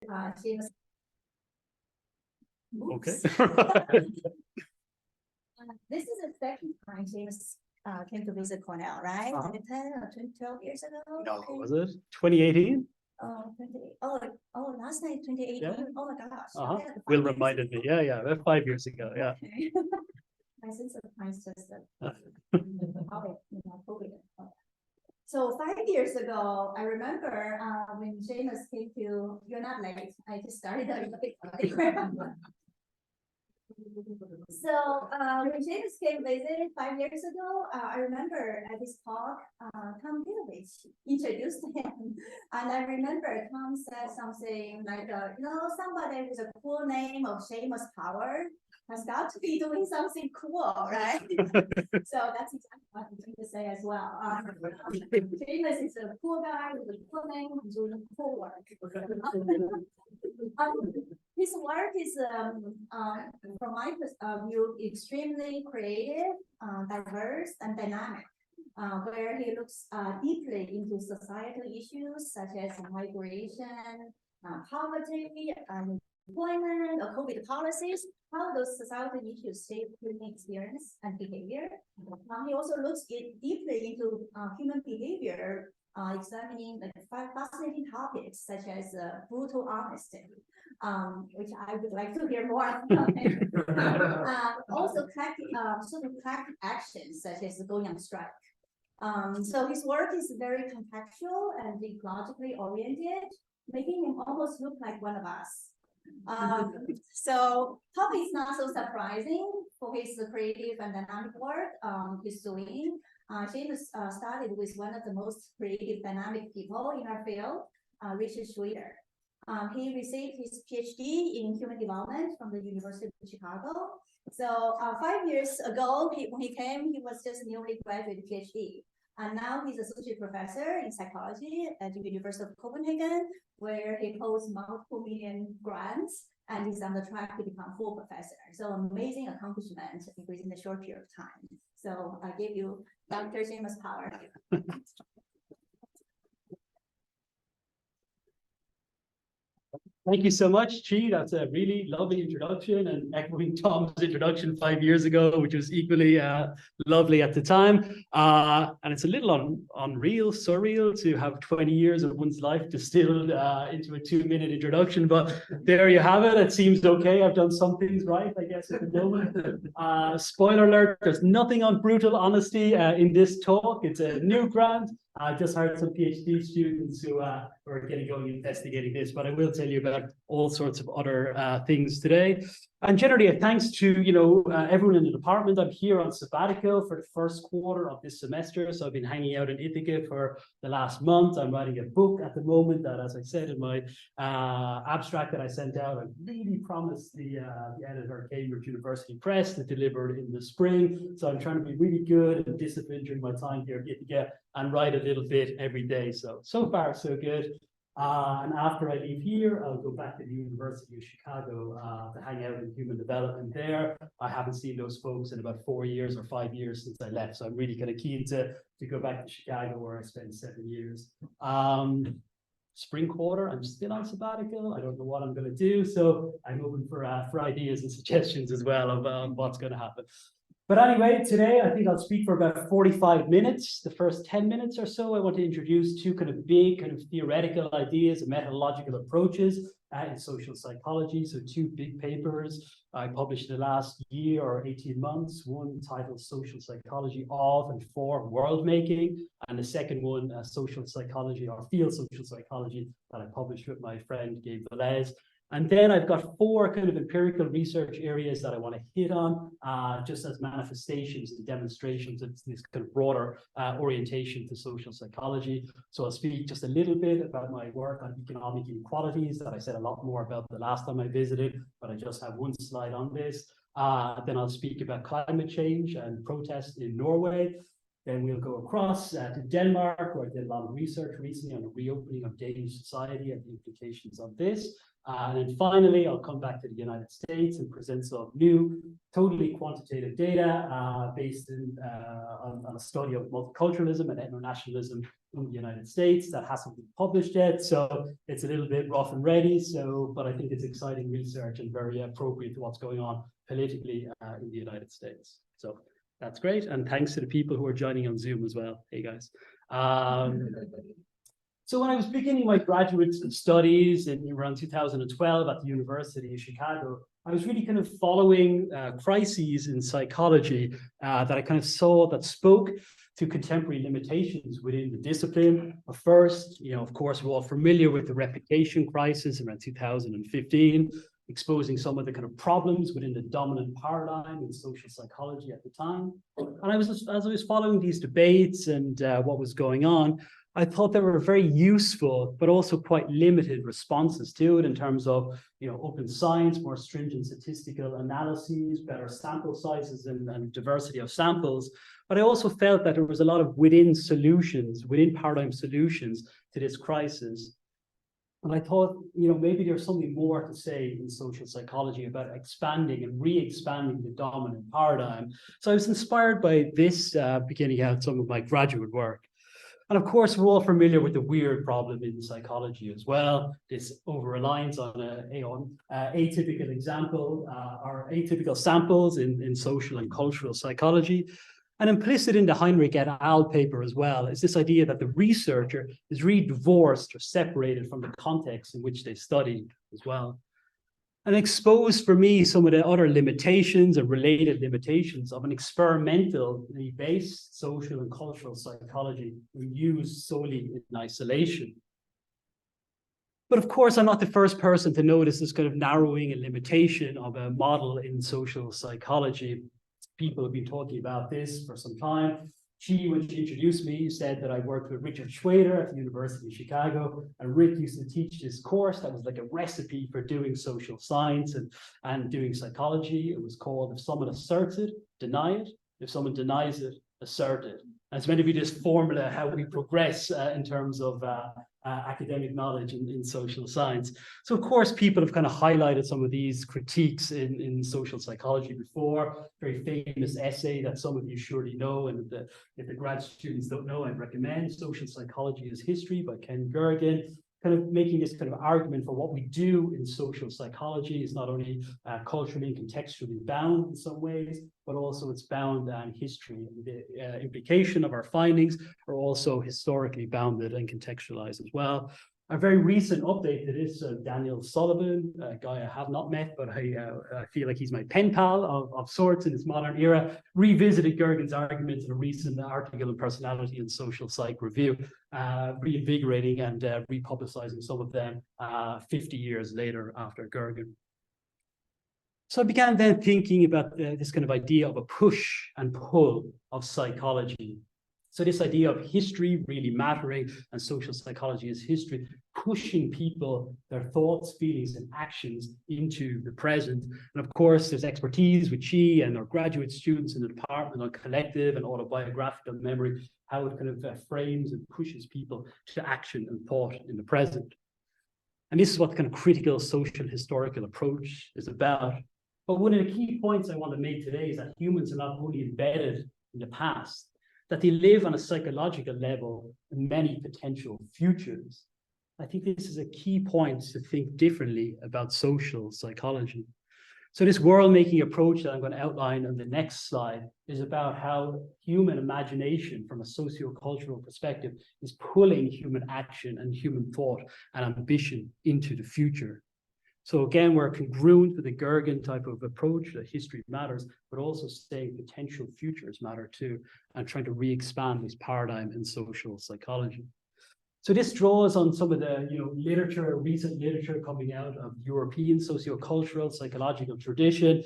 Seamus. Okay. This is the second time Seamus came to visit Cornell, right? 10 or 12 years ago? No, was it 2018? Oh, last night, 2018. Yeah. Oh my gosh. Yeah, Will reminded me. Yeah, about 5 years ago. Yeah. Okay. My sense of time is just COVID. So 5 years ago, I remember when Seamus came to, you're not late, I just started a bit early. So when Seamus came visit 5 years ago, I remember at this talk, Tom Gilovich introduced him. And I remember Tom said something like, somebody with a cool name of Seamus Power has got to be doing something cool, right? So that's exactly what I'm trying to say as well. Seamus is a cool guy with a cool name and doing cool work. His work is, from my view, extremely creative, diverse, and dynamic, where he looks deeply into societal issues such as migration, poverty, employment, or COVID policies, how those societal issues shape human experience and behavior. He also looks deeply into human behavior, examining fascinating topics such as brutal honesty, which I would like to hear more from him. Also, collective actions such as going on strike. So his work is very contextual and ecologically oriented, making him almost look like one of us. So Tom is not so surprising for his creative and dynamic work he's doing. Seamus started with one of the most creative, dynamic people in our field, Richard Schroeder. He received his PhD in human development from the University of Chicago. So 5 years ago, when he came, he was just newly graduated PhD. And now he's associate professor in psychology at the University of Copenhagen, where he holds multiple million grants and is on the track to become full professor. So amazing accomplishment within a short period of time. So I give you Dr. Seamus Power. Thank you so much, Chi. That's a really lovely introduction, and echoing Tom's introduction 5 years ago, which was equally lovely at the time. And it's a little unreal, surreal to have 20 years of one's life distilled into a 2-minute introduction. But there you have it. It seems okay. I've done some things right, I guess, at the moment. Spoiler alert, there's nothing on brutal honesty in this talk. It's a new grant. I just hired some PhD students who are getting going investigating this, but I will tell you about all sorts of other things today. And generally, a thanks to everyone in the department. I'm here on sabbatical for the first quarter of this semester, so I've been hanging out in Ithaca for the last month. I'm writing a book at the moment that, as I said in my abstract that I sent out, I really promised the editor, Cambridge University Press, to deliver in the spring. So I'm trying to be really good and disciplined during my time here at Ithaca and write a little bit every day. So far, so good. And after I leave here, I'll go back to the University of Chicago to hang out in human development there. I haven't seen those folks in about 4 years or 5 years since I left. So I'm really kind of keen to go back to Chicago, where I spent 7 years. Spring quarter, I'm still on sabbatical. I don't know what I'm going to do. So I'm open for ideas and suggestions as well of what's going to happen. But anyway, today I think I'll speak for about 45 minutes. The first 10 minutes or so, I want to introduce two kind of big kind of theoretical ideas and methodological approaches in social psychology. So two big papers I published in the last year or 18 months. One titled Social Psychology of and for World Making, and the second one, Social Psychology or Field Social Psychology, that I published with my friend Gabe Velez. And then I've got 4 kind of empirical research areas that I want to hit on, just as manifestations and demonstrations of this kind of broader orientation to social psychology. So I'll speak just a little bit about my work on economic inequalities that I said a lot more about the last time I visited, but I just have one slide on this. Then I'll speak about climate change and protest in Norway. Then we'll go across to Denmark, where I did a lot of research recently on the reopening of Danish society and the implications of this. And then finally, I'll come back to the United States and present some new, totally quantitative data based on a study of multiculturalism and ethno-nationalism in the United States that hasn't been published yet. So it's a little bit rough and ready. But I think it's exciting research and very appropriate to what's going on politically in the United States. So that's great. And thanks to the people who are joining on Zoom as well. Hey, guys. So when I was beginning my graduate studies in around 2012 at the University of Chicago, I was really kind of following crises in psychology that I kind of saw that spoke to contemporary limitations within the discipline. First, of course, we're all familiar with the replication crisis around 2015, exposing some of the kind of problems within the dominant paradigm in social psychology at the time. And as I was following these debates and what was going on, I thought there were very useful, but also quite limited responses to it in terms of, open science, more stringent statistical analyses, better sample sizes and diversity of samples. But I also felt that there was a lot of within paradigm solutions to this crisis. And I thought, maybe there's something more to say in social psychology about expanding and re-expanding the dominant paradigm. So I was inspired by this beginning out some of my graduate work. And of course, we're all familiar with the weird problem in psychology as well. This over-reliance on atypical example or atypical samples in social and cultural psychology. And implicit in the Heinrich et al. Paper as well is this idea that the researcher is really divorced or separated from the context in which they study as well. And exposed for me some of the other limitations and related limitations of an experimentally based social and cultural psychology used solely in isolation. But of course, I'm not the first person to notice this kind of narrowing and limitation of a model in social psychology. People have been talking about this for some time. When she introduced me, said that I worked with Richard Schwader at the University of Chicago, and Rick used to teach this course that was like a recipe for doing social science and doing psychology. It was called "If Someone Asserts It, Deny It. If Someone Denies It, Assert It." And it's meant to be this formula how we progress in terms of academic knowledge in social science. So of course, people have kind of highlighted some of these critiques in social psychology before. Very famous essay that some of you surely know, and if the grad students don't know, I'd recommend Social Psychology as History by Ken Gergen, kind of making this kind of argument for what we do in social psychology is not only culturally and contextually bound in some ways, but also it's bound in history. The implication of our findings are also historically bounded and contextualized as well. A very recent update to this, Daniel Sullivan, a guy I have not met, but I feel like he's my pen pal of sorts in this modern era, revisited Gergen's arguments in a recent article in Personality and Social Psych Review, reinvigorating and republicizing some of them 50 years later after Gergen. So I began then thinking about this kind of idea of a push and pull of psychology. So this idea of history really mattering and social psychology is history, pushing people, their thoughts, feelings, and actions into the present. And of course, there's expertise with Chi and our graduate students in the department on collective and autobiographical memory, how it kind of frames and pushes people to action and thought in the present. And this is what the kind of critical social historical approach is about. But one of the key points I want to make today is that humans are not only embedded in the past, that they live on a psychological level in many potential futures. I think this is a key point to think differently about social psychology. So this world-making approach that I'm going to outline on the next slide is about how human imagination from a socio-cultural perspective is pulling human action and human thought and ambition into the future. So again, we're congruent with the Gergen type of approach that history matters, but also saying potential futures matter too, and trying to re-expand this paradigm in social psychology. So this draws on some of the recent literature coming out of European sociocultural psychological tradition.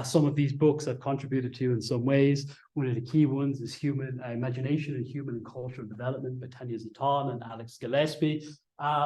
Some of these books I've contributed to in some ways. One of the key ones is Human Imagination and Human and Cultural Development by Tanya Zatan and Alex Gillespie,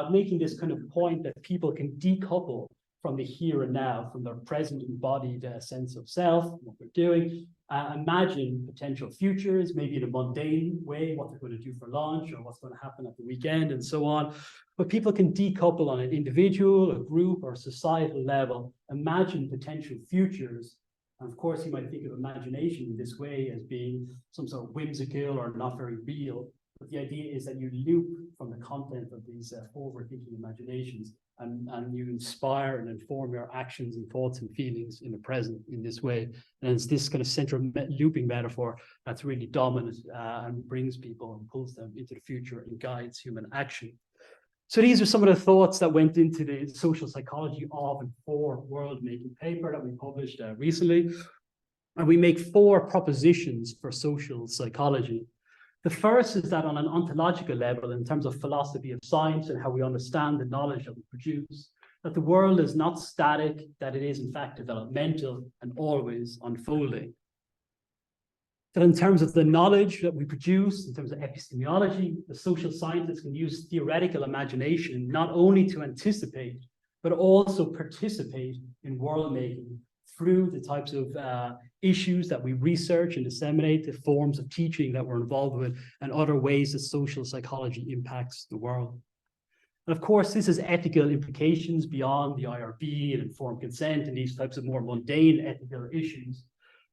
making this kind of point that people can decouple from the here and now, from their present embodied sense of self, what they're doing, imagine potential futures, maybe in a mundane way, what they're going to do for lunch or what's going to happen at the weekend and so on. But people can decouple on an individual, a group, or societal level, imagine potential futures. And of course, you might think of imagination in this way as being some sort of whimsical or not very real. But the idea is that you loop from the content of these forward-thinking imaginations and you inspire and inform your actions and thoughts and feelings in the present in this way. And it's this kind of central looping metaphor that's really dominant and brings people and pulls them into the future and guides human action. So these are some of the thoughts that went into the social psychology of and for world-making paper that we published recently. And we make 4 propositions for social psychology. The first is that on an ontological level, in terms of philosophy of science and how we understand the knowledge that we produce, that the world is not static, that it is in fact developmental and always unfolding. That in terms of the knowledge that we produce, in terms of epistemology, the social scientists can use theoretical imagination not only to anticipate, but also participate in world making through the types of issues that we research and disseminate, the forms of teaching that we're involved with, and other ways that social psychology impacts the world. And of course, this has ethical implications beyond the IRB and informed consent and these types of more mundane ethical issues.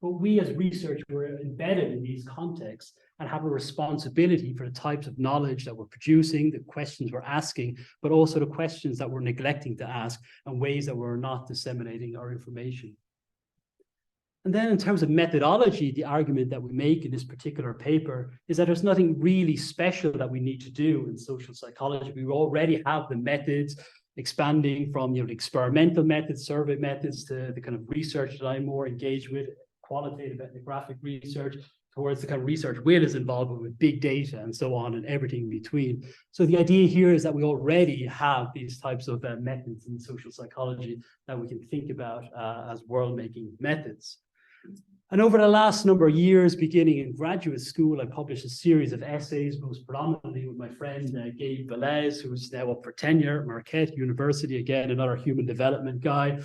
But we as researchers are embedded in these contexts and have a responsibility for the types of knowledge that we're producing, the questions we're asking, but also the questions that we're neglecting to ask and ways that we're not disseminating our information. And then in terms of methodology, the argument that we make in this particular paper is that there's nothing really special that we need to do in social psychology. We already have the methods, expanding from the experimental methods, survey methods, to the kind of research that I'm more engaged with, qualitative ethnographic research, towards the kind of research Will is involved with big data and so on and everything in between. So the idea here is that we already have these types of methods in social psychology that we can think about as world-making methods. And over the last number of years, beginning in graduate school, I published a series of essays, most predominantly with my friend Gabe Velez, who's now up for tenure at Marquette University, again, another human development guy.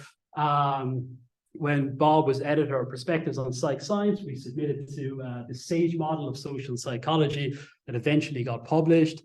When Bob was editor of Perspectives on Psych Science, we submitted to the SAGE model of social psychology that eventually got published,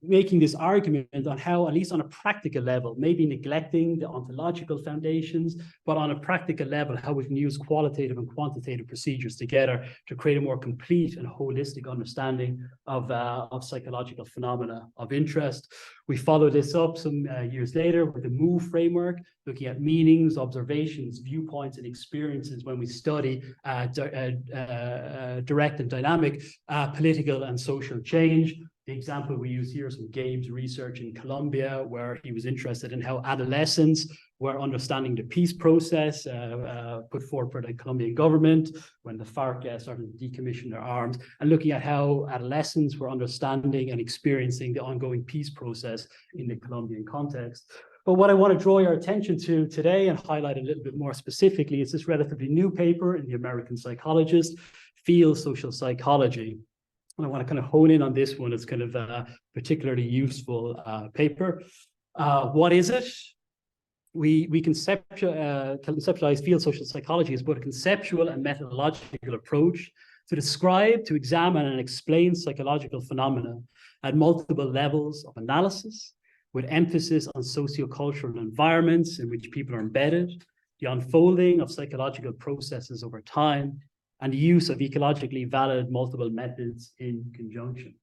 making this argument on how, at least on a practical level, maybe neglecting the ontological foundations, but on a practical level, how we can use qualitative and quantitative procedures together to create a more complete and holistic understanding of psychological phenomena of interest. We followed this up some years later with the MOVE framework, looking at meanings, observations, viewpoints, and experiences when we study direct and dynamic political and social change. The example we use here is from Gabe's research in Colombia, where he was interested in how adolescents were understanding the peace process put forward by the Colombian government when the FARC started to decommission their arms, and looking at how adolescents were understanding and experiencing the ongoing peace process in the Colombian context. But what I want to draw your attention to today and highlight a little bit more specifically is this relatively new paper in the American Psychologist, Field Social Psychology. And I want to kind of hone in on this one. It's kind of a particularly useful paper. What is it? We conceptualize field social psychology as both a conceptual and methodological approach to describe, to examine, and explain psychological phenomena at multiple levels of analysis, with emphasis on sociocultural environments in which people are embedded, the unfolding of psychological processes over time, and the use of ecologically valid multiple methods in conjunction.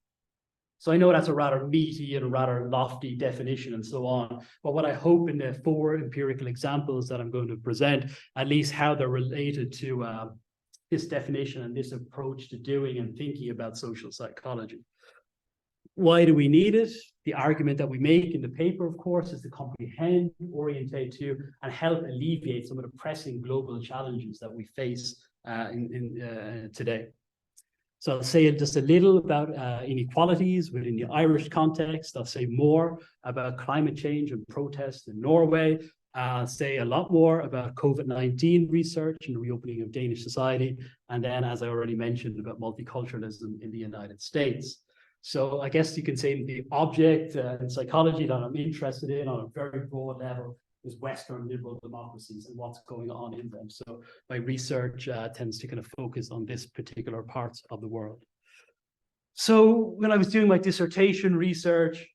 So I know that's a rather meaty and a rather lofty definition and so on, but what I hope in the 4 empirical examples that I'm going to present, at least how they're related to this definition and this approach to doing and thinking about social psychology. Why do we need it? The argument that we make in the paper, of course, is to comprehend, orientate to, and help alleviate some of the pressing global challenges that we face today. So I'll say just a little about inequalities within the Irish context. I'll say more about climate change and protests in Norway. I'll say a lot more about COVID-19 research and the reopening of Danish society. And then, as I already mentioned, about multiculturalism in the United States. So I guess you can say the object in psychology that I'm interested in on a very broad level is Western liberal democracies and what's going on in them. So my research tends to kind of focus on this particular parts of the world. So when I was doing my dissertation research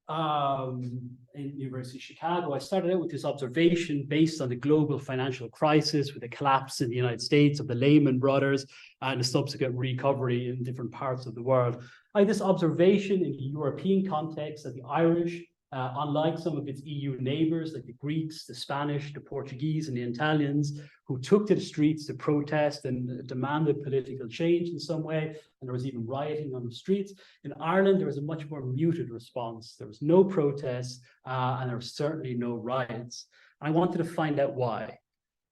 in University of Chicago, I started out with this observation based on the global financial crisis with the collapse in the United States of the Lehman Brothers and the subsequent recovery in different parts of the world. I had this observation in the European context that the Irish, unlike some of its EU neighbors, like the Greeks, the Spanish, the Portuguese, and the Italians, who took to the streets to protest and demanded political change in some way, and there was even rioting on the streets. In Ireland, there was a much more muted response. There was no protests, and there was certainly no riots. And I wanted to find out why.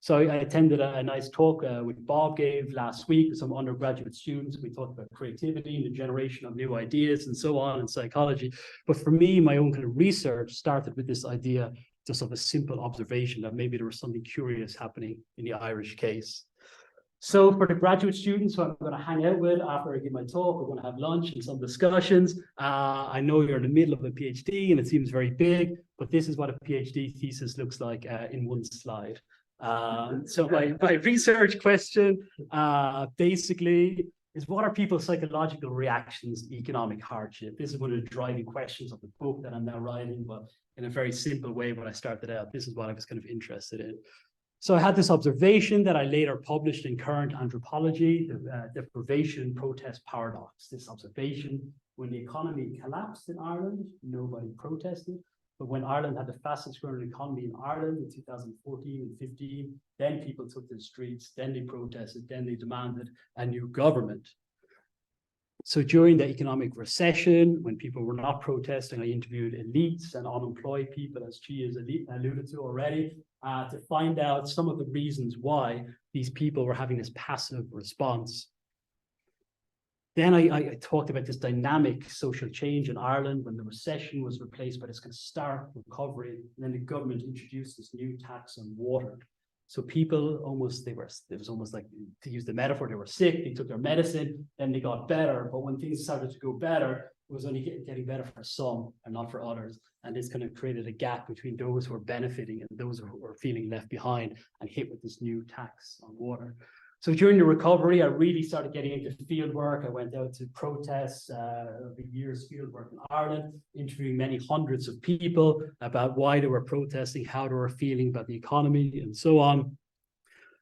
So I attended a nice talk which Bob gave last week with some undergraduate students. We talked about creativity and the generation of new ideas and so on in psychology. But for me, my own kind of research started with this idea just of a simple observation that maybe there was something curious happening in the Irish case. So for the graduate students who I'm going to hang out with after I give my talk, we're going to have lunch and some discussions. I know you're in the middle of a PhD and it seems very big, but this is what a PhD thesis looks like in one slide. So my research question basically is, what are people's psychological reactions to economic hardship? This is one of the driving questions of the book that I'm now writing, but in a very simple way when I started out, this is what I was kind of interested in. So I had this observation that I later published in Current Anthropology, the deprivation protest paradox. This observation, when the economy collapsed in Ireland, nobody protested. But when Ireland had the fastest growing economy in Ireland in 2014 and 15, then people took to the streets, then they protested, then they demanded a new government. So during the economic recession, when people were not protesting, I interviewed elites and unemployed people, as Chi has alluded to already, to find out some of the reasons why these people were having this passive response. Then I talked about this dynamic social change in Ireland when the recession was replaced by this kind of stark recovery, and then the government introduced this new tax on water. So people it was almost like, to use the metaphor, they were sick, they took their medicine, then they got better. But when things started to go better, it was only getting better for some and not for others. And this kind of created a gap between those who were benefiting and those who were feeling left behind and hit with this new tax on water. So during the recovery, I really started getting into field work. I went out to protests, the year's field work in Ireland, interviewing many hundreds of people about why they were protesting, how they were feeling about the economy, and so on.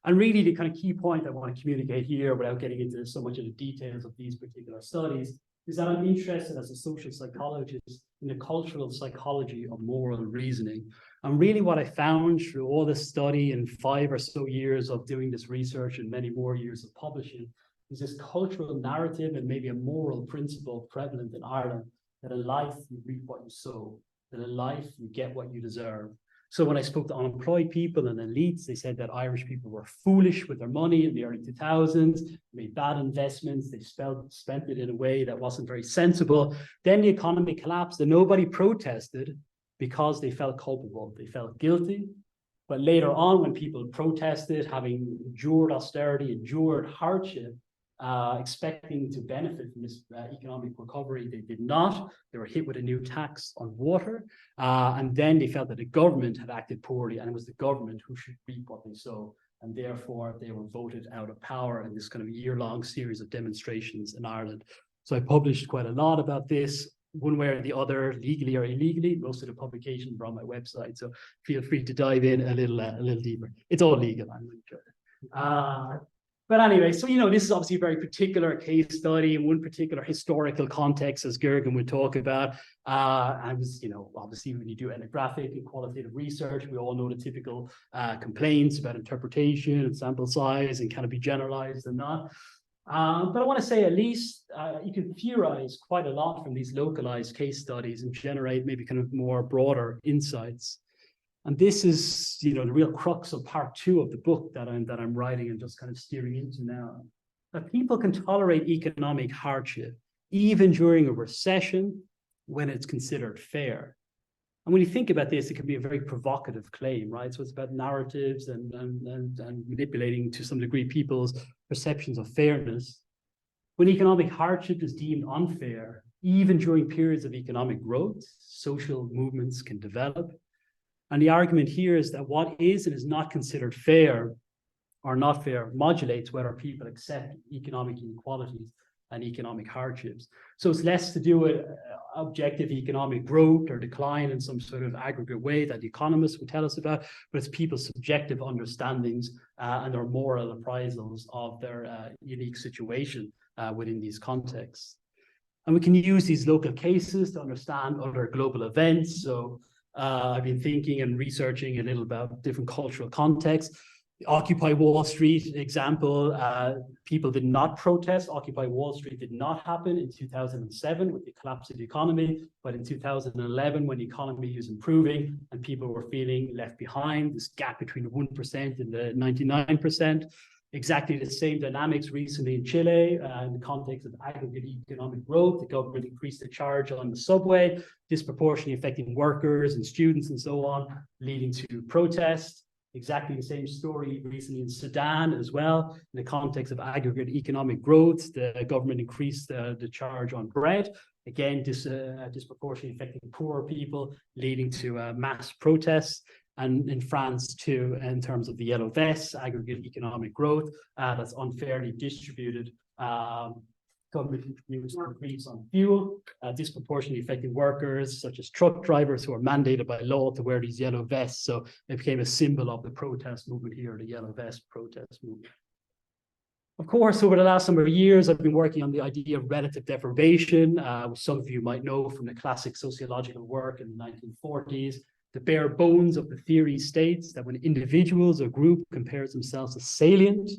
And really the kind of key point I want to communicate here, without getting into so much of the details of these particular studies, is that I'm interested as a social psychologist in the cultural psychology of moral reasoning. And really what I found through all this study and 5 or so years of doing this research and many more years of publishing is this cultural narrative and maybe a moral principle prevalent in Ireland, that in life you reap what you sow, that in life you get what you deserve. So when I spoke to unemployed people and elites, they said that Irish people were foolish with their money in the early 2000s, made bad investments, they spent it in a way that wasn't very sensible. Then the economy collapsed and nobody protested because they felt culpable, they felt guilty. But later on, when people protested, having endured austerity, endured hardship, expecting to benefit from this economic recovery, they did not. They were hit with a new tax on water, and then they felt that the government had acted poorly, and it was the government who should reap what they sow, and therefore they were voted out of power in this kind of year-long series of demonstrations in Ireland. So I published quite a lot about this, one way or the other, legally or illegally. Most of the publications are on my website, so feel free to dive in a little deeper. It's all legal, I'm really sure. But anyway, so, this is obviously a very particular case study in one particular historical context, as Gergen would talk about. I was, obviously when you do ethnographic and qualitative research, we all know the typical complaints about interpretation and sample size and can it be generalized and not. But I want to say at least you can theorize quite a lot from these localized case studies and generate maybe kind of more broader insights. And this is, the real crux of part 2 of the book that I'm writing and just kind of steering into now. That people can tolerate economic hardship even during a recession when it's considered fair. And when you think about this, it can be a very provocative claim, right? So it's about narratives and manipulating to some degree people's perceptions of fairness. When economic hardship is deemed unfair, even during periods of economic growth, social movements can develop. And the argument here is that what is and is not considered fair or not fair modulates whether people accept economic inequalities and economic hardships. So it's less to do with objective economic growth or decline in some sort of aggregate way that the economists would tell us about, but it's people's subjective understandings and their moral appraisals of their unique situation within these contexts. And we can use these local cases to understand other global events. So I've been thinking and researching a little about different cultural contexts. Occupy Wall Street example, people did not protest. Occupy Wall Street did not happen in 2007 with the collapse of the economy, but in 2011 when the economy was improving and people were feeling left behind, this gap between the 1% and the 99%. Exactly the same dynamics recently in Chile in the context of aggregate economic growth. The government increased the charge on the subway, disproportionately affecting workers and students and so on, leading to protests. Exactly the same story recently in Sudan as well. In the context of aggregate economic growth, the government increased the charge on bread. Again, disproportionately affecting poor people, leading to mass protests. And in France too, in terms of the yellow vests, aggregate economic growth that's unfairly distributed. Government introduced increase on fuel, disproportionately affecting workers such as truck drivers who are mandated by law to wear these yellow vests. So it became a symbol of the protest movement here, the yellow vest protest movement. Of course, over the last number of years, I've been working on the idea of relative deprivation, which some of you might know from the classic sociological work in the 1940s. The bare bones of the theory states that when individuals or group compares themselves to salient,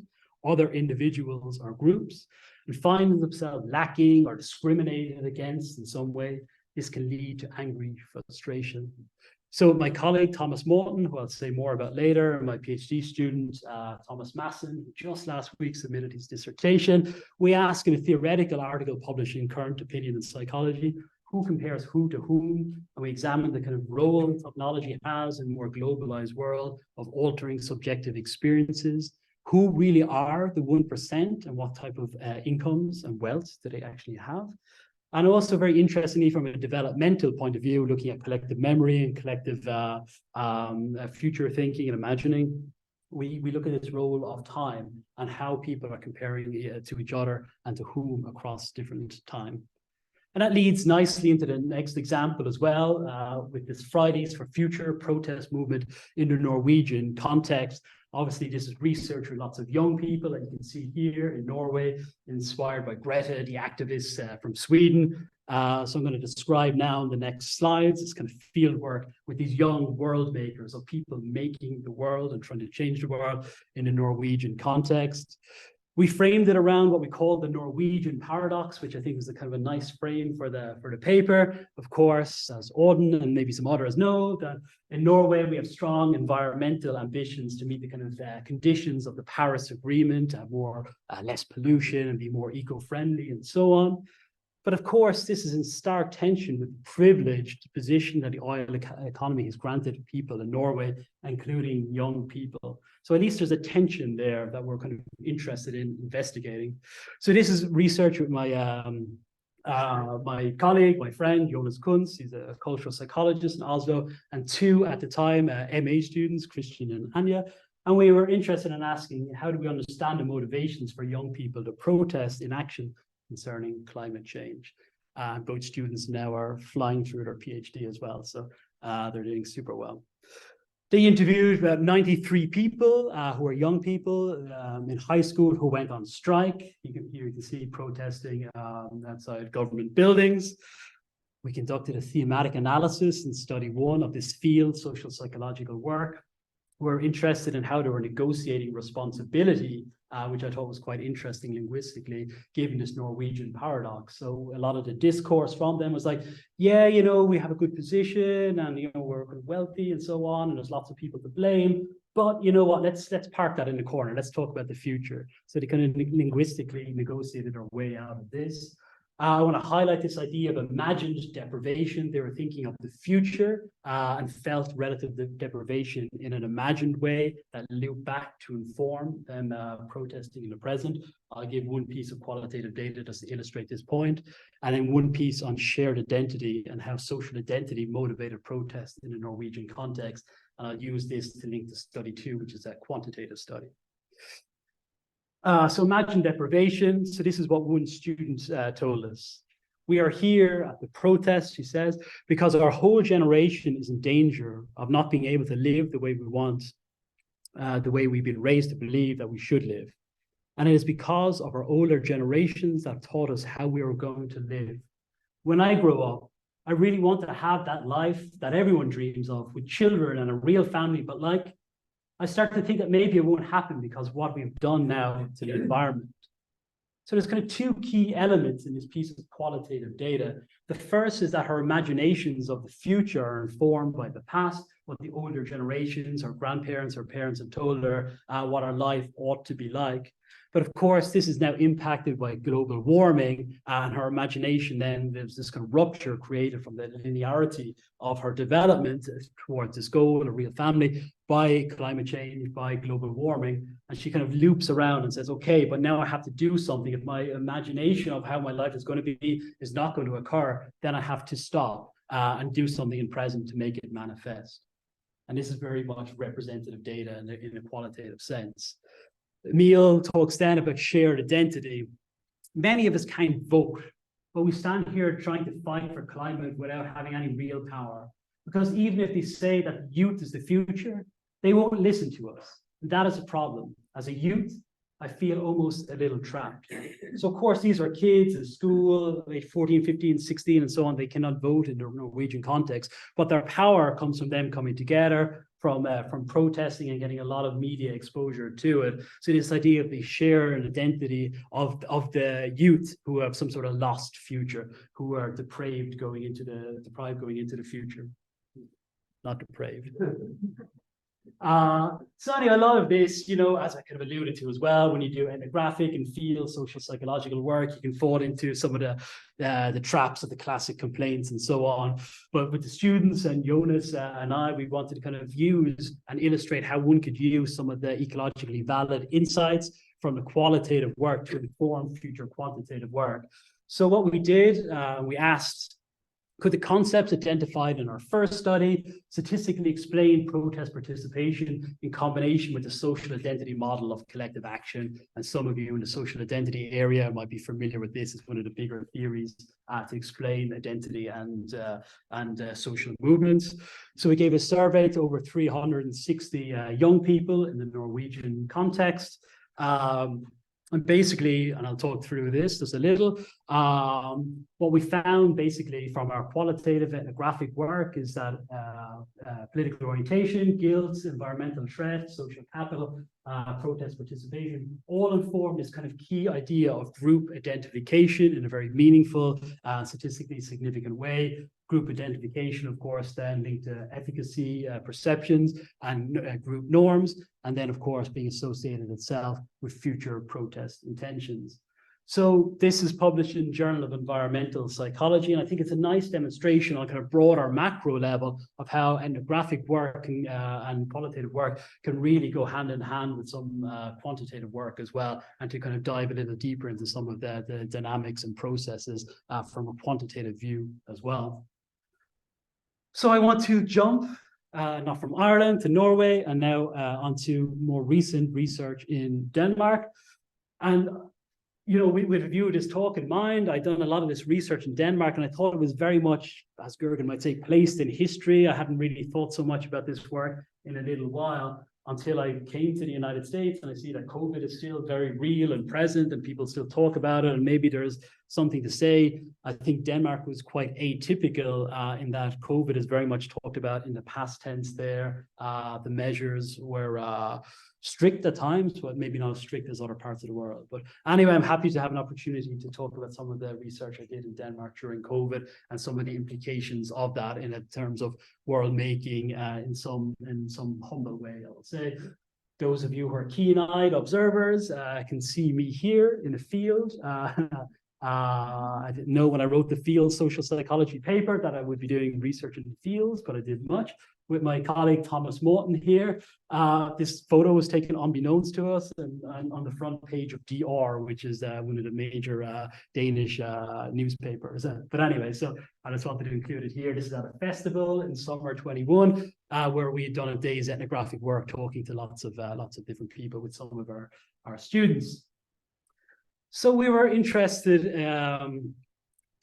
other individuals or groups, and find themselves lacking or discriminated against in some way, this can lead to angry frustration. So my colleague, Thomas Morton, who I'll say more about later, and my PhD student, Thomas Masson, who just last week submitted his dissertation, we asked in a theoretical article published in Current Opinion in Psychology, who compares who to whom, and we examined the kind of role technology has in a more globalized world of altering subjective experiences. Who really are the 1% and what type of incomes and wealth do they actually have? And also very interestingly from a developmental point of view, looking at collective memory and collective future thinking and imagining, we look at this role of time and how people are comparing to each other and to whom across different time. And that leads nicely into the next example as well, with this Fridays for Future protest movement in the Norwegian context. Obviously, this is research with lots of young people, and you can see here in Norway, inspired by Greta, the activist from Sweden. So I'm going to describe now in the next slides this kind of field work with these young world makers of people making the world and trying to change the world in a Norwegian context. We framed it around what we call the Norwegian paradox, which I think is a kind of a nice frame for the paper. Of course, as Auden and maybe some others know, that in Norway we have strong environmental ambitions to meet the kind of conditions of the Paris Agreement, less pollution and be more eco-friendly and so on. But of course, this is in stark tension with the privileged position that the oil economy has granted people in Norway, including young people. So at least there's a tension there that we're kind of interested in investigating. So this is research with my my colleague, my friend, Jonas Kunz. He's a cultural psychologist in Oslo, and two at the time MA students, Christian and Anya. And we were interested in asking, how do we understand the motivations for young people to protest in action concerning climate change? Both students now are flying through their PhD as well, so they're doing super well. They interviewed about 93 people who are young people in high school who went on strike. Here you can see protesting outside government buildings. We conducted a thematic analysis in study one of this field, social psychological work. We're interested in how they were negotiating responsibility, which I thought was quite interesting linguistically, given this Norwegian paradox. So a lot of the discourse from them was like, yeah, you know, we have a good position and, you know, we're wealthy and so on, and there's lots of people to blame. But you know what, let's park that in the corner. Let's talk about the future. So they kind of linguistically negotiated their way out of this. I want to highlight this idea of imagined deprivation. They were thinking of the future and felt relative deprivation in an imagined way that looped back to inform them protesting in the present. I'll give one piece of qualitative data just to illustrate this point, and then one piece on shared identity and how social identity motivated protest in a Norwegian context. And I'll use this to link to study 2, which is a quantitative study. So imagine deprivation. So this is what one student told us. We are here at the protest, she says, because our whole generation is in danger of not being able to live the way we want, the way we've been raised to believe that we should live. And it is because of our older generations that taught us how we are going to live. When I grow up, I really want to have that life that everyone dreams of, with children and a real family, but like, I start to think that maybe it won't happen because of what we've done now to the environment. So there's kind of 2 key elements in this piece of qualitative data. The first is that her imaginations of the future are informed by the past, what the older generations, her grandparents, her parents have told her what our life ought to be like. But of course, this is now impacted by global warming, and her imagination then, there's this kind of rupture created from the linearity of her development towards this goal, a real family, by climate change, by global warming. And she kind of loops around and says, okay, but now I have to do something. If my imagination of how my life is going to be is not going to occur, then I have to stop and do something in present to make it manifest. And this is very much representative data in a qualitative sense. Emil talks then about shared identity. Many of us can't vote, but we stand here trying to fight for climate without having any real power. Because even if they say that youth is the future, they won't listen to us. And that is a problem. As a youth, I feel almost a little trapped. So of course, these are kids in school, age 14, 15, 16, and so on. They cannot vote in the Norwegian context, but their power comes from them coming together, from protesting and getting a lot of media exposure to it. So this idea of the shared identity of the youth who have some sort of lost future, who are deprived going into the future. Not depraved. So anyway, a lot of this, you know, as I kind of alluded to as well, when you do ethnographic and field social psychological work, you can fall into some of the traps of the classic complaints and so on. But with the students and Jonas and I, we wanted to kind of use and illustrate how one could use some of the ecologically valid insights from the qualitative work to inform future quantitative work. So what we did, we asked, could the concepts identified in our first study statistically explain protest participation in combination with the social identity model of collective action? And some of you in the social identity area might be familiar with this. It's one of the bigger theories to explain identity and social movements. So we gave a survey to over 360 young people in the Norwegian context. And basically, and I'll talk through this just a little, what we found basically from our qualitative ethnographic work is that political orientation, guilt, environmental threat, social capital, protest participation, all inform this kind of key idea of group identification in a very meaningful, statistically significant way. Group identification, of course, then linked to efficacy, perceptions, and group norms, and then, of course, being associated itself with future protest intentions. So this is published in Journal of Environmental Psychology, and I think it's a nice demonstration on kind of broader macro level of how ethnographic work and qualitative work can really go hand in hand with some quantitative work as well, and to kind of dive a little deeper into some of the dynamics and processes from a quantitative view as well. So I want to jump not from Ireland to Norway and now onto more recent research in Denmark. And, you know, with a view of this talk in mind, I'd done a lot of this research in Denmark, and I thought it was very much, as Gergen might say, placed in history. I hadn't really thought so much about this work in a little while until I came to the United States, and I see that COVID is still very real and present, and people still talk about it, and maybe there's something to say. I think Denmark was quite atypical in that COVID is very much talked about in the past tense there. The measures were strict at times, but maybe not as strict as other parts of the world. But anyway, I'm happy to have an opportunity to talk about some of the research I did in Denmark during COVID and some of the implications of that in terms of world making in some humble way, I would say. Those of you who are keen-eyed observers can see me here in the field. I didn't know when I wrote the field social psychology paper that I would be doing research in the fields, but I did much. With my colleague Thomas Morton here, this photo was taken unbeknownst to us and on the front page of DR, which is one of the major Danish newspapers. But anyway, so I just wanted to include it here. This is at a festival in summer 21, where we had done a day's ethnographic work, talking to lots of different people with some of our students. So we were interested,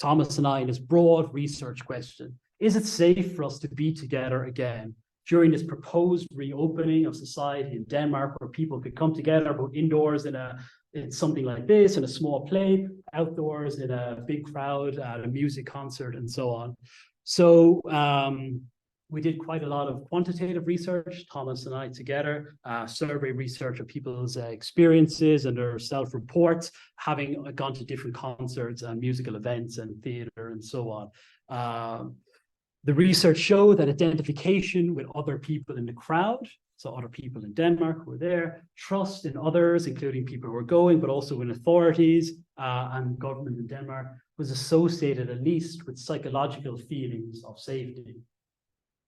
Thomas and I, in this broad research question. Is it safe for us to be together again during this proposed reopening of society in Denmark, where people could come together both indoors in something like this, in a small play, outdoors in a big crowd at a music concert, and so on? So we did quite a lot of quantitative research, Thomas and I together, survey research of people's experiences and their self-reports, having gone to different concerts and musical events and theater and so on. The research showed that identification with other people in the crowd, so other people in Denmark who were there, trust in others, including people who were going, but also in authorities and government in Denmark, was associated at least with psychological feelings of safety.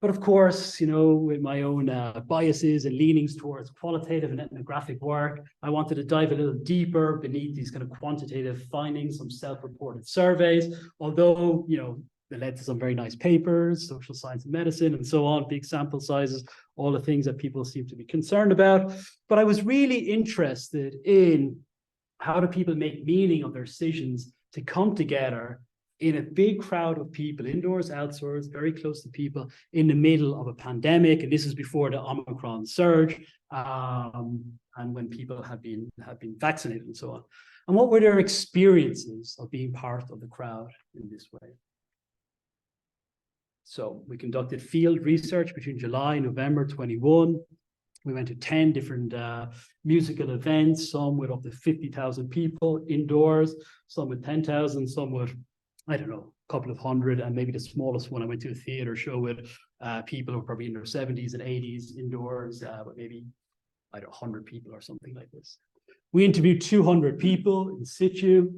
But of course, you know, with my own biases and leanings towards qualitative and ethnographic work, I wanted to dive a little deeper beneath these kind of quantitative findings, some self-reported surveys, although, you know, they led to some very nice papers, social science and medicine, and so on, big sample sizes, all the things that people seem to be concerned about. But I was really interested in how do people make meaning of their decisions to come together in a big crowd of people, indoors, outdoors, very close to people, in the middle of a pandemic. And this is before the Omicron surge, and when people had been vaccinated and so on. And what were their experiences of being part of the crowd in this way? So we conducted field research between July and November 21. We went to 10 different musical events, some with up to 50,000 people indoors, some with 10,000, some with, I don't know, a couple of hundred, and maybe the smallest one, I went to a theater show with people who were probably in their 70s and 80s indoors, but maybe, I don't know, 100 people or something like this. We interviewed 200 people in situ.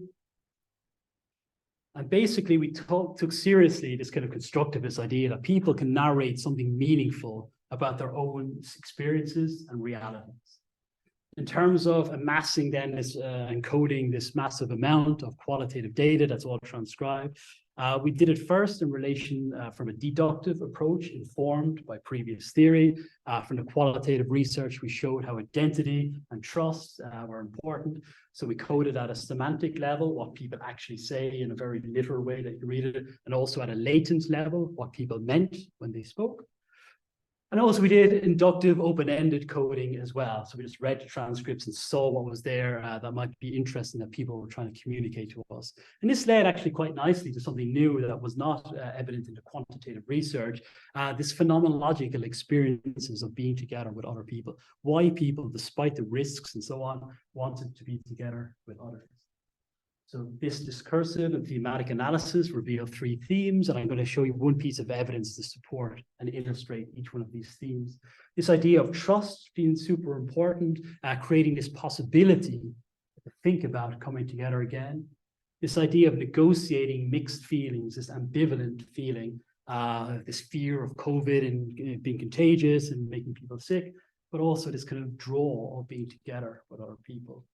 And basically, we took seriously this kind of constructivist idea that people can narrate something meaningful about their own experiences and realities. In terms of amassing then this, encoding this massive amount of qualitative data that's all transcribed, we did it first in relation from a deductive approach informed by previous theory. From the qualitative research, we showed how identity and trust were important. So we coded at a semantic level what people actually say in a very literal way that you read it, and also at a latent level what people meant when they spoke. And also we did inductive open-ended coding as well. So we just read the transcripts and saw what was there that might be interesting that people were trying to communicate to us. And this led actually quite nicely to something new that was not evident in the quantitative research, this phenomenological experiences of being together with other people. Why people, despite the risks and so on, wanted to be together with others. So this discursive and thematic analysis revealed 3 themes, and I'm going to show you one piece of evidence to support and illustrate each one of these themes. This idea of trust being super important, creating this possibility to think about coming together again. This idea of negotiating mixed feelings, this ambivalent feeling, this fear of COVID and being contagious and making people sick, but also this kind of draw of being together with other people.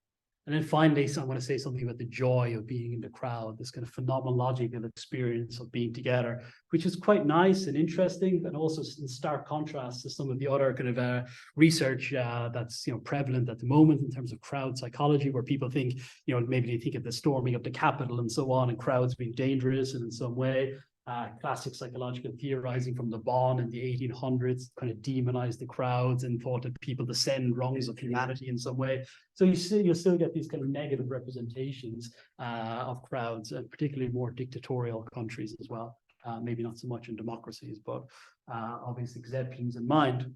And then finally, I want to say something about the joy of being in the crowd, this kind of phenomenological experience of being together, which is quite nice and interesting, and also in stark contrast to some of the other kind of research that's prevalent at the moment in terms of crowd psychology, where people think, maybe they think of the storming of the Capitol and so on, and crowds being dangerous and in some way. Classic psychological theorizing from Le Bon in the 1800s kind of demonized the crowds and thought that people descend rungs of humanity in some way. So you'll still get these kind of negative representations of crowds, and particularly more dictatorial countries as well. Maybe not so much in democracies, but obvious exceptions in mind.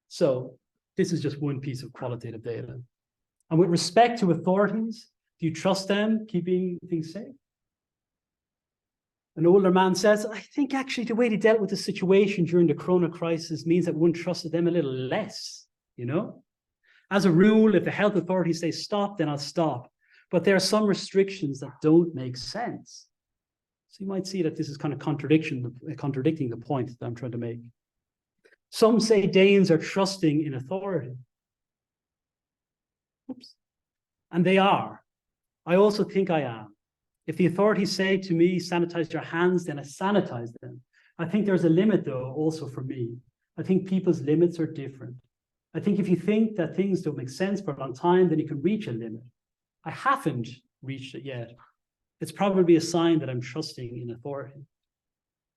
So this is just one piece of qualitative data. And with respect to authorities, do you trust them keeping things safe? An older man says, I think actually the way they dealt with the situation during the Corona crisis means that one trusted them a little less, As a rule, if the health authorities say stop, then I'll stop. but there are some restrictions that don't make sense. So you might see that this is kind of contradicting the point that I'm trying to make. Some say Danes are trusting in authority. Oops. And they are. I also think I am. If the authorities say to me, sanitize your hands, then I sanitize them. I think there's a limit, though, also for me. I think people's limits are different. I think if you think that things don't make sense for a long time, then you can reach a limit. I haven't reached it yet. It's probably a sign that I'm trusting in authority.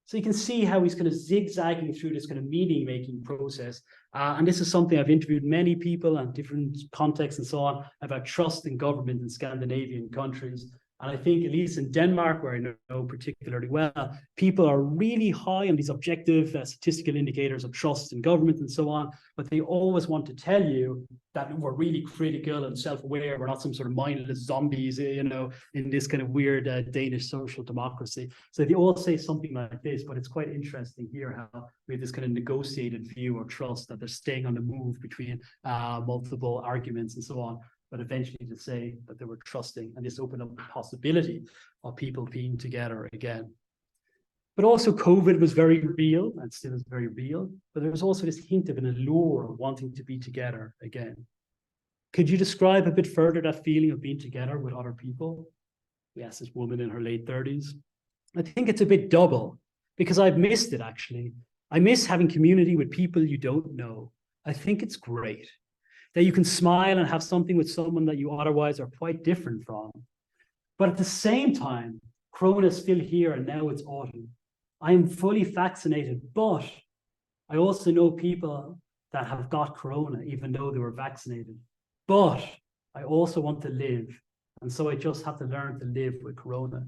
So you can see how he's kind of zigzagging through this kind of meaning-making process. And this is something I've interviewed many people in different contexts and so on about trust in government in Scandinavian countries. And I think, at least in Denmark, where I know particularly well, people are really high on these objective statistical indicators of trust in government and so on, but they always want to tell you that we're really critical and self-aware. We're not some sort of mindless zombies, in this kind of weird Danish social democracy. So they all say something like this, but it's quite interesting here how we have this kind of negotiated view of trust, that they're staying on the move between multiple arguments and so on, but eventually to say that they were trusting, and this opened up the possibility of people being together again. But also COVID was very real and still is very real, but there was also this hint of an allure of wanting to be together again. Could you describe a bit further that feeling of being together with other people? We asked this woman in her late 30s. I think it's a bit double, because I've missed it actually. I miss having community with people you don't know. I think it's great that you can smile and have something with someone that you otherwise are quite different from. But at the same time, Corona is still here and now it's autumn. I am fully vaccinated, but I also know people that have got Corona even though they were vaccinated. But I also want to live. And so I just have to learn to live with Corona.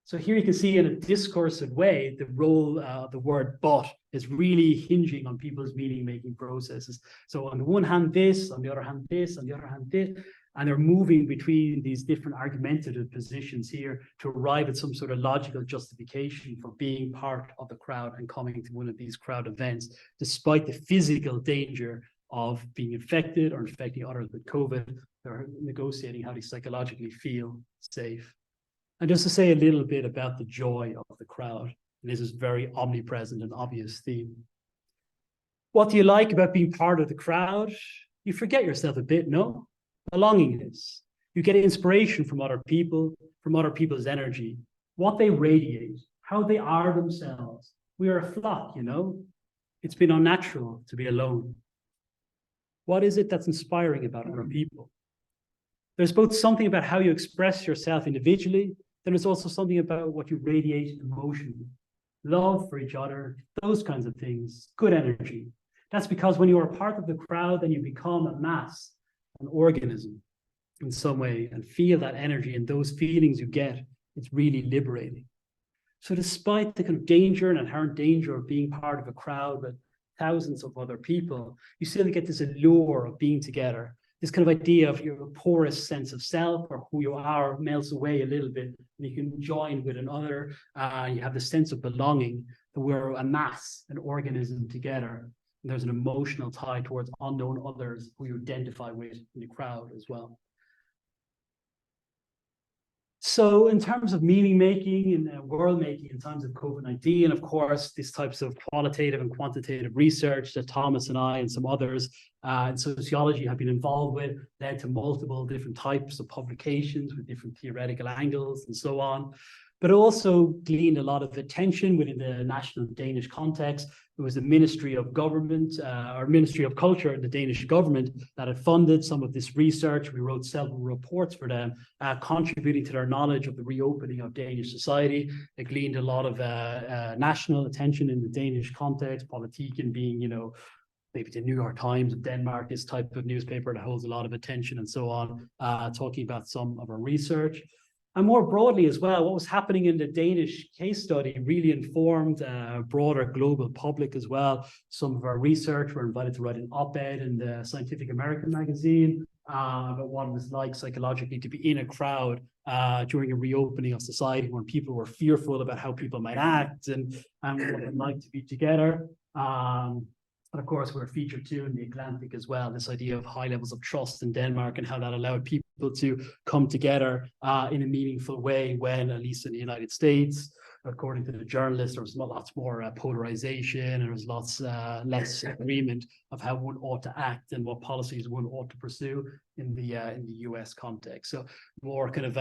So here you can see in a discursive way, the role of the word but is really hinging on people's meaning-making processes. So on the one hand, this, on the other hand, this, on the other hand, this, and they're moving between these different argumentative positions here to arrive at some sort of logical justification for being part of the crowd and coming to one of these crowd events, despite the physical danger of being infected or infecting others with COVID. They're negotiating how they psychologically feel safe. And just to say a little bit about the joy of the crowd, and this is very omnipresent and obvious theme. What do you like about being part of the crowd? You forget yourself a bit, no? Belongingness. You get inspiration from other people, from other people's energy, what they radiate, how they are themselves. We are a flock, It's been unnatural to be alone. What is it that's inspiring about other people? There's both something about how you express yourself individually, then there's also something about what you radiate emotionally. Love for each other, those kinds of things, good energy. That's because when you are a part of the crowd, then you become a mass, an organism in some way, and feel that energy, and those feelings you get, it's really liberating. So despite the kind of danger and inherent danger of being part of a crowd with thousands of other people, you still get this allure of being together. This kind of idea of your porous sense of self or who you are melts away a little bit, and you can join with another. You have the sense of belonging, that we're a mass, an organism together. And there's an emotional tie towards unknown others who you identify with in the crowd as well. So in terms of meaning making and world making in times of COVID-19, of course, these types of qualitative and quantitative research that Thomas and I and some others in sociology have been involved with led to multiple different types of publications with different theoretical angles and so on. But also gleaned a lot of attention within the national Danish context. It was the Ministry of Government or Ministry of Culture in the Danish government that had funded some of this research. We wrote several reports for them, contributing to their knowledge of the reopening of Danish society. It gleaned a lot of national attention in the Danish context, Politiken being, maybe the New York Times of Denmark, this type of newspaper that holds a lot of attention and so on, talking about some of our research. And more broadly as well, what was happening in the Danish case study really informed a broader global public as well. Some of our research were invited to write an op-ed in the Scientific American magazine about what it was like psychologically to be in a crowd during a reopening of society when people were fearful about how people might act and what it like to be together. And of course, we're featured too in the Atlantic as well, this idea of high levels of trust in Denmark and how that allowed people to come together in a meaningful way when, at least in the United States, according to the journalist, there was lots more polarization, and there was lots less agreement of how one ought to act and what policies one ought to pursue in the U.S. context. So more kind of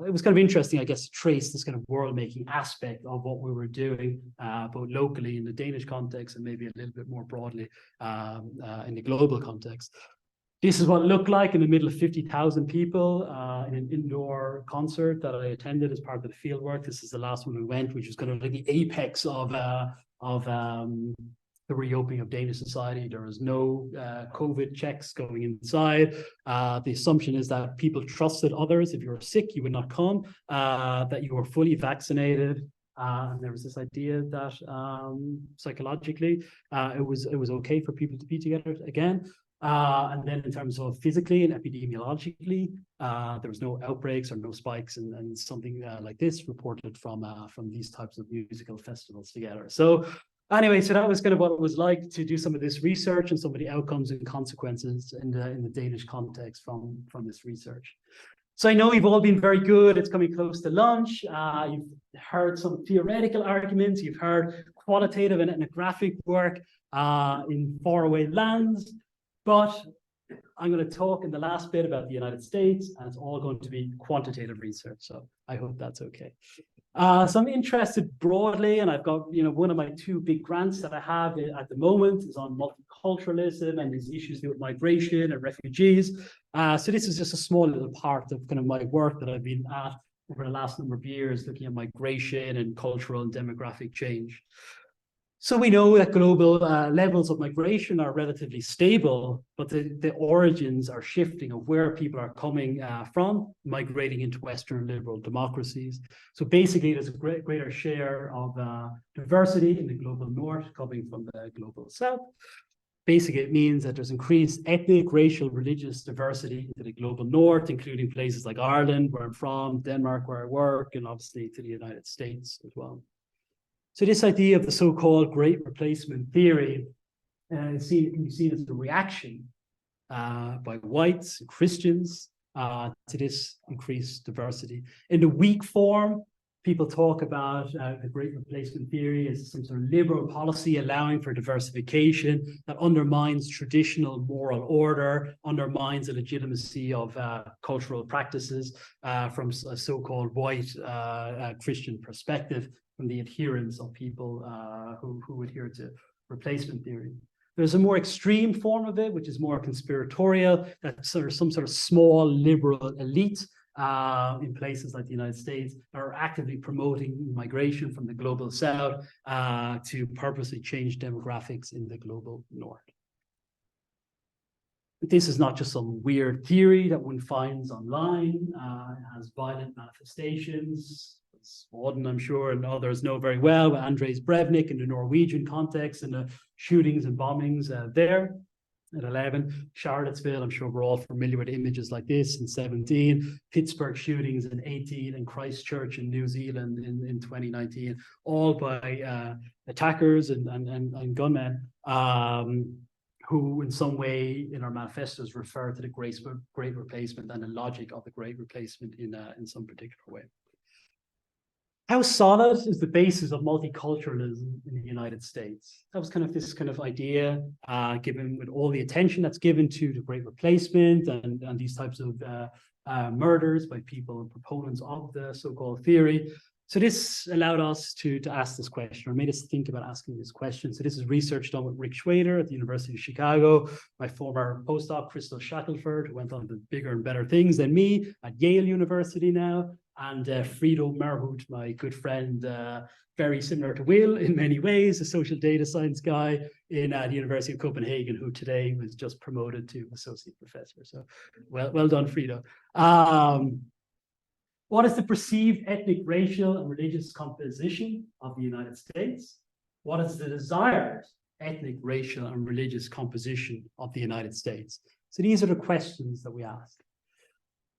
it was kind of interesting, I guess, to trace this kind of world-making aspect of what we were doing, both locally in the Danish context and maybe a little bit more broadly in the global context. This is what it looked like in the middle of 50,000 people in an indoor concert that I attended as part of the field work. This is the last one we went, which was kind of like the apex of the reopening of Danish society. There was no COVID checks going inside. The assumption is that people trusted others. If you were sick, you would not come, that you were fully vaccinated. And there was this idea that psychologically it was okay for people to be together again. And then in terms of physically and epidemiologically, there was no outbreaks or no spikes and something like this reported from these types of musical festivals together. So anyway, so that was kind of what it was like to do some of this research and some of the outcomes and consequences in the Danish context from this research. So I know you've all been very good. It's coming close to lunch. You've heard some theoretical arguments. You've heard qualitative and ethnographic work in faraway lands. But I'm going to talk in the last bit about the United States, and it's all going to be quantitative research. So I hope that's okay. So I'm interested broadly, and I've got, one of my two big grants that I have at the moment is on multiculturalism and these issues with migration and refugees. So this is just a small little part of kind of my work that I've been at over the last number of years, looking at migration and cultural and demographic change. So we know that global levels of migration are relatively stable, but the origins are shifting of where people are coming from, migrating into Western liberal democracies. So basically, there's a greater share of diversity in the global north coming from the global south. Basically, it means that there's increased ethnic, racial, religious diversity into the global north, including places like Ireland, where I'm from, Denmark, where I work, and obviously to the United States as well. So this idea of the so-called Great Replacement theory can be seen as a reaction by whites and Christians to this increased diversity. In the weak form, people talk about the Great Replacement theory as some sort of liberal policy allowing for diversification that undermines traditional moral order, undermines the legitimacy of cultural practices from a so-called white Christian perspective, from the adherents of people who adhere to replacement theory. There's a more extreme form of it, which is more conspiratorial, that some sort of small liberal elite in places like the United States are actively promoting migration from the global south to purposely change demographics in the global north. This is not just some weird theory that one finds online. It has violent manifestations. Auden, I'm sure, and others know very well, with Andres Breivik in the Norwegian context and the shootings and bombings there at 11, Charlottesville, I'm sure we're all familiar with images like this in 17, Pittsburgh shootings in 18, and Christchurch in New Zealand in 2019, all by attackers and gunmen who in some way in our manifestos refer to the Great Replacement and the logic of the Great Replacement in some particular way. How solid is the basis of multiculturalism in the United States? That was kind of this kind of idea, given with all the attention that's given to the Great Replacement and these types of murders by people and proponents of the so-called theory. So this allowed us to ask this question, or made us think about asking this question. So this is research done with Rick Schwader at the University of Chicago, my former postdoc, Crystal Shackelford, who went on to bigger and better things than me at Yale University now, and Frido Merhut, my good friend, very similar to Will in many ways, a social data science guy in the University of Copenhagen, who today was just promoted to associate professor. So well done, Frido. What is the perceived ethnic, racial, and religious composition of the United States? What is the desired ethnic, racial, and religious composition of the United States? So these are the questions that we asked.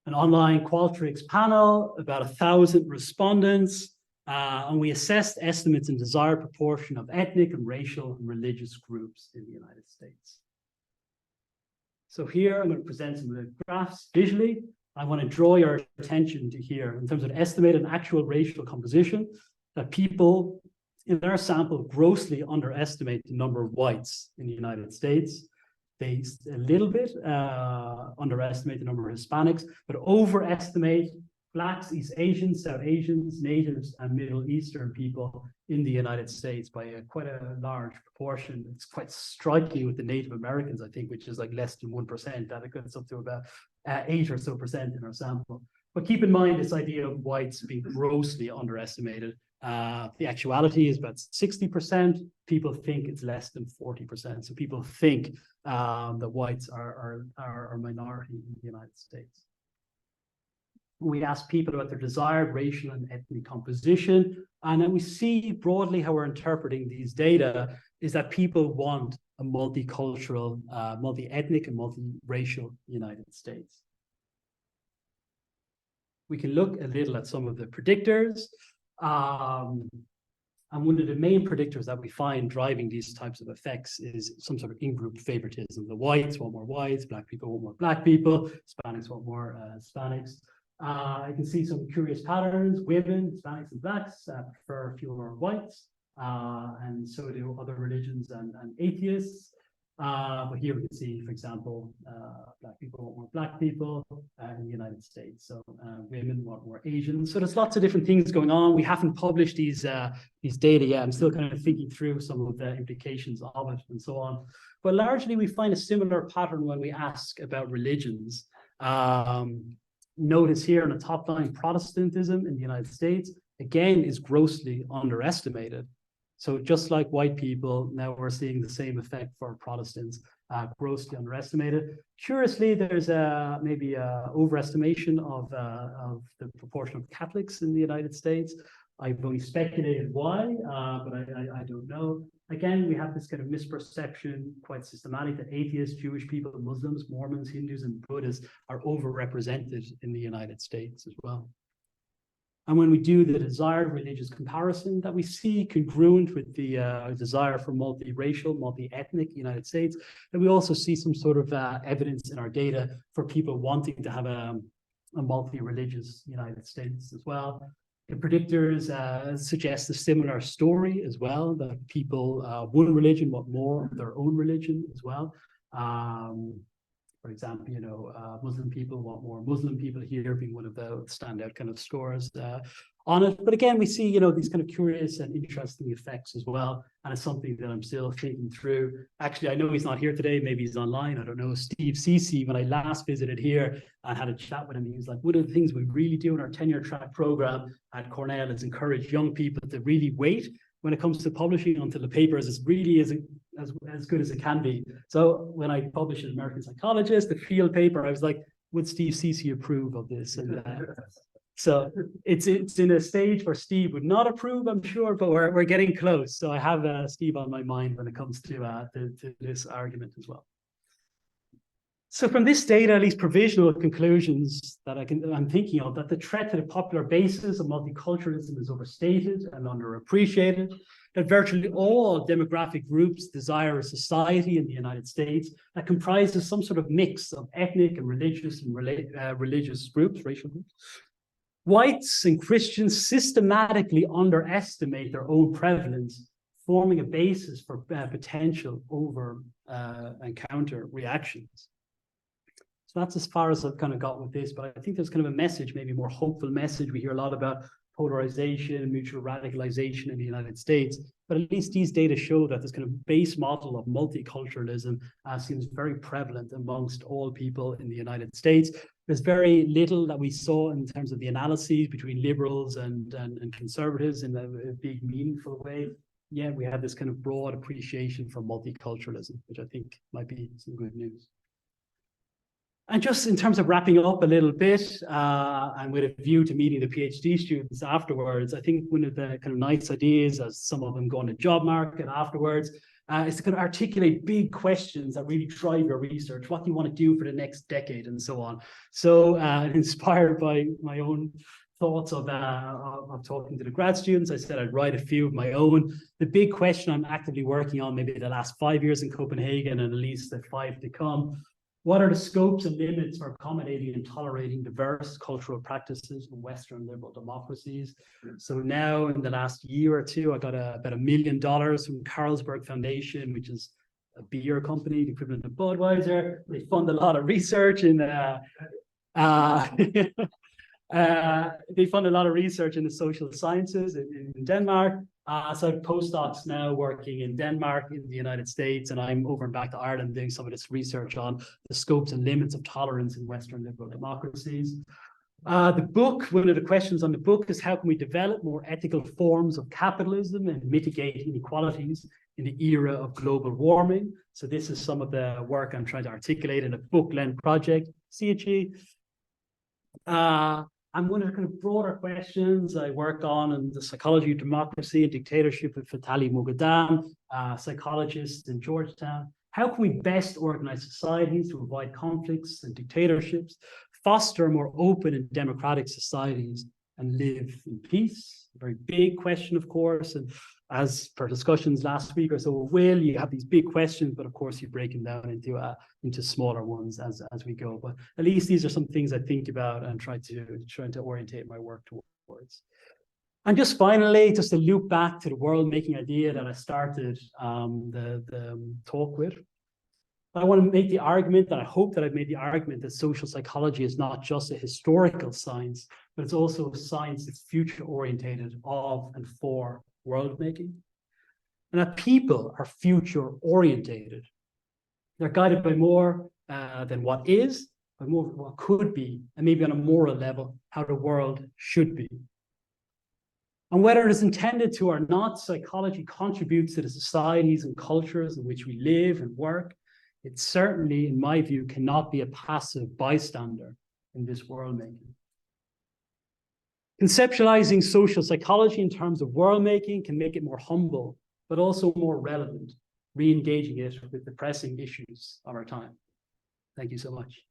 An online Qualtrics panel, about 1,000 respondents. And we assessed estimates in desired proportion of ethnic and racial and religious groups in the United States. So here I'm going to present some of the graphs visually. I want to draw your attention to here in terms of estimated and actual racial composition, that people in their sample grossly underestimate the number of whites in the United States. They a little bit underestimate the number of Hispanics, but overestimate Blacks, East Asians, South Asians, Natives, and Middle Eastern people in the United States by quite a large proportion. It's quite striking with the Native Americans, I think, which is like less than 1%. That goes up to about 8 or so percent in our sample. But keep in mind this idea of whites being grossly underestimated. The actuality is about 60%. People think it's less than 40%. So people think that whites are a minority in the United States. We ask people about their desired racial and ethnic composition. And then we see broadly how we're interpreting these data is that people want a multicultural, multi-ethnic and multi-racial United States. We can look a little at some of the predictors. And one of the main predictors that we find driving these types of effects is some sort of in-group favoritism. The whites want more whites, Black people want more Black people, Hispanics want more Hispanics. I can see some curious patterns. Women, Hispanics, and Blacks prefer fewer whites, and so do other religions and atheists. But here we can see, for example, Black people want more Black people in the United States. So women want more Asians. So there's lots of different things going on. We haven't published these data yet. I'm still kind of thinking through some of the implications of it and so on. But largely, we find a similar pattern when we ask about religions. Notice here on the top line, Protestantism in the United States, again, is grossly underestimated. So just like white people, now we're seeing the same effect for Protestants, grossly underestimated. Curiously, there's maybe an overestimation of the proportion of Catholics in the United States. I've only speculated why, but I don't know. Again, we have this kind of misperception, quite systematic, that atheists, Jewish people, Muslims, Mormons, Hindus, and Buddhists are overrepresented in the United States as well. And when we do the desired religious comparison that we see congruent with the desire for multiracial, multi-ethnic United States, then we also see some sort of evidence in our data for people wanting to have a multi-religious United States as well. The predictors suggest a similar story as well, that people, one religion want more of their own religion as well. For example, Muslim people want more Muslim people here being one of the standout kind of scores on it. But again, we see, these kind of curious and interesting effects as well. And it's something that I'm still thinking through. Actually, I know he's not here today. Maybe he's online. I don't know. Steve Cece, when I last visited here, I had a chat with him. He was like, one of the things we really do in our tenure track program at Cornell is encourage young people to really wait when it comes to publishing until the paper is really as good as it can be. So when I published an American Psychologist, the field paper, I was like, would Steve Cece approve of this? And so it's in a stage where Steve would not approve, I'm sure, but we're getting close. So I have Steve on my mind when it comes to this argument as well. So from this data, at least provisional conclusions that I'm thinking of, that the threat to the popular basis of multiculturalism is overstated and underappreciated, that virtually all demographic groups desire a society in the United States that comprises some sort of mix of ethnic and religious groups, racial groups. Whites and Christians systematically underestimate their own prevalence, forming a basis for potential over and counter reactions. So that's as far as I've kind of got with this, but I think there's kind of a message, maybe a more hopeful message. We hear a lot about polarization and mutual radicalization in the United States, but at least these data show that this kind of base model of multiculturalism seems very prevalent amongst all people in the United States. There's very little that we saw in terms of the analyses between liberals and conservatives in a big, meaningful way. Yeah, we have this kind of broad appreciation for multiculturalism, which I think might be some good news. And just in terms of wrapping up a little bit, and with a view to meeting the PhD students afterwards, I think one of the kind of nice ideas, as some of them go on the job market afterwards, is to kind of articulate big questions that really drive your research. What do you want to do for the next decade and so on? So inspired by my own thoughts of talking to the grad students. I said I'd write a few of my own. The big question I'm actively working on, maybe the last 5 years in Copenhagen and at least the 5 to come, what are the scopes and limits for accommodating and tolerating diverse cultural practices in Western liberal democracies? So now in the last year or two, I got about $1 million from Carlsberg Foundation, which is a beer company, the equivalent of Budweiser. They fund a lot of research in they fund a lot of research in the social sciences in Denmark. So I have postdocs now working in Denmark, in the United States, and I'm over and back to Ireland doing some of this research on the scopes and limits of tolerance in Western liberal democracies. The book, one of the questions on the book is how can we develop more ethical forms of capitalism and mitigate inequalities in the era of global warming? So this is some of the work I'm trying to articulate in a book-length project, CHE. And one of the kind of broader questions I work on in the psychology of democracy and dictatorship with Vitaly Mogadan, psychologist in Georgetown. How can we best organize societies to avoid conflicts and dictatorships, foster more open and democratic societies, and live in peace? A very big question, of course. And as per discussions last week or so, you have these big questions, but of course you break them down into smaller ones as we go. But at least these are some things I think about and trying to orientate my work towards. And just finally, just to loop back to the world-making idea that I started the talk with, I want to make the argument that I hope that I've made the argument that social psychology is not just a historical science, but it's also a science that's future-orientated of and for world-making. And that people are future-orientated. They're guided by more than what is, by more what could be, and maybe on a moral level, how the world should be. And whether it is intended to or not, psychology contributes to the societies and cultures in which we live and work. It certainly, in my view, cannot be a passive bystander in this world-making. Conceptualizing social psychology in terms of world-making can make it more humble, but also more relevant, re-engaging it with the pressing issues of our time. Thank you so much.